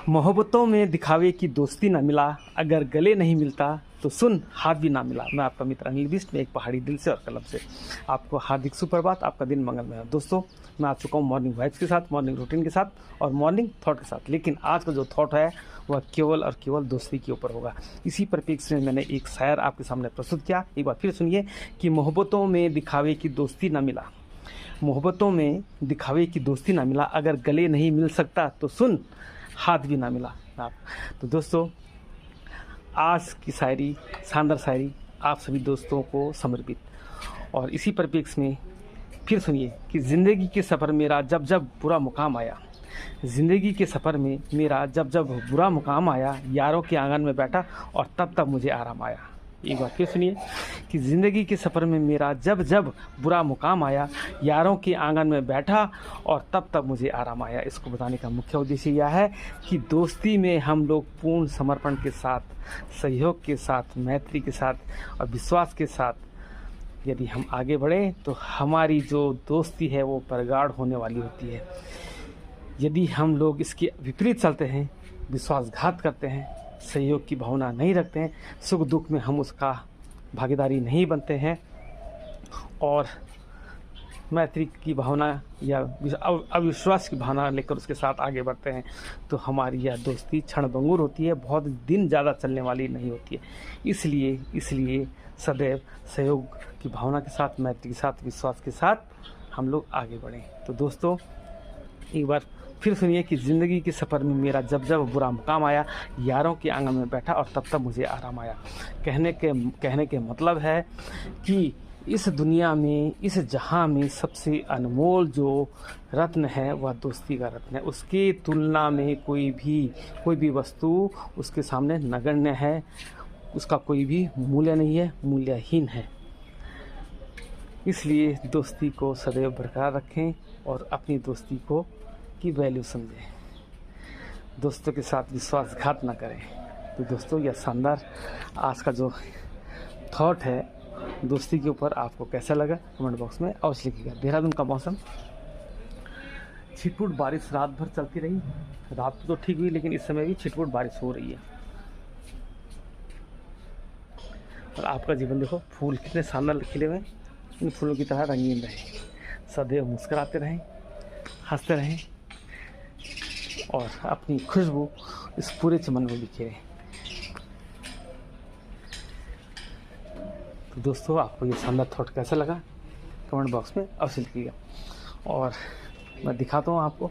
मोहब्बतों में दिखावे की दोस्ती ना मिला, अगर गले नहीं मिलता तो सुन हाथ भी ना मिला। मैं आपका मित्र अनिल बिष्ट में एक पहाड़ी दिल से और कलम से आपको हार्दिक सुप्रभात। आपका दिन मंगलमय हो। दोस्तों, मैं आ चुका हूँ मॉर्निंग वाइब्स के साथ, मॉर्निंग रूटीन के साथ और मॉर्निंग थॉट के साथ। लेकिन आज का जो थॉट है वह केवल और केवल दोस्ती के ऊपर होगा। इसी परिप्रेक्ष्य में मैंने एक शायर आपके सामने प्रस्तुत किया। एक बार फिर सुनिए कि मोहब्बतों में दिखावे की दोस्ती ना मिला, मोहब्बतों में दिखावे की दोस्ती ना मिला, अगर गले नहीं मिल सकता तो सुन हाथ भी ना मिला। आप तो दोस्तों, आज की शायरी शानदार शायरी आप सभी दोस्तों को समर्पित। और इसी परिप्रेक्ष्य में फिर सुनिए कि ज़िंदगी के सफ़र मेरा जब जब बुरा मुकाम आया, ज़िंदगी के सफ़र में मेरा जब जब बुरा मुकाम आया, यारों के आंगन में बैठा और तब तब मुझे आराम आया। एक बार फिर सुनिए कि ज़िंदगी के सफ़र में मेरा जब जब बुरा मुकाम आया, यारों के आंगन में बैठा और तब तब मुझे आराम आया। इसको बताने का मुख्य उद्देश्य यह है कि दोस्ती में हम लोग पूर्ण समर्पण के साथ, सहयोग के साथ, मैत्री के साथ और विश्वास के साथ यदि हम आगे बढ़ें तो हमारी जो दोस्ती है वो प्रगाढ़ होने वाली होती है। यदि हम लोग इसके विपरीत चलते हैं, विश्वासघात करते हैं, सहयोग की भावना नहीं रखते हैं, सुख दुख में हम उसका भागीदारी नहीं बनते हैं और मैत्री की भावना या अविश्वास की भावना लेकर उसके साथ आगे बढ़ते हैं, तो हमारी यह दोस्ती क्षणभंगुर होती है, बहुत दिन ज़्यादा चलने वाली नहीं होती है। इसलिए सदैव सहयोग की भावना के साथ, मैत्री के साथ, विश्वास के साथ हम लोग आगे बढ़ें। तो दोस्तों, एक बार फिर सुनिए कि ज़िंदगी के सफ़र में मेरा जब जब बुरा मुकाम आया, यारों के आंगन में बैठा और तब तब मुझे आराम आया। कहने के मतलब है कि इस दुनिया में, इस जहां में सबसे अनमोल जो रत्न है वह दोस्ती का रत्न है। उसकी तुलना में कोई भी वस्तु उसके सामने नगण्य है, उसका कोई भी मूल्य नहीं है, मूल्यहीन है। इसलिए दोस्ती को सदैव बरकरार रखें और अपनी दोस्ती को की वैल्यू समझें। दोस्तों के साथ विश्वासघात ना करें। तो दोस्तों, यह शानदार आज का जो थॉट है दोस्ती के ऊपर आपको कैसा लगा कमेंट बॉक्स में अवश्य लिखिएगा। देहरादून का मौसम, छिटपुट बारिश रात भर चलती रही। रात तो ठीक हुई लेकिन इस समय भी छिटपुट बारिश हो रही है। और आपका जीवन देखो, फूल कितने शानदार खिले हुए हैं। इन फूलों की तरह रंगीन रहे, सदैव मुस्कुराते रहें, हंसते रहें और अपनी खुशबू इस पूरे चमन में बिखेरें। तो दोस्तों, आपको ये शानदार थॉट कैसा लगा कमेंट बॉक्स में अवश्य लिखिएगा। और मैं दिखाता हूँ आपको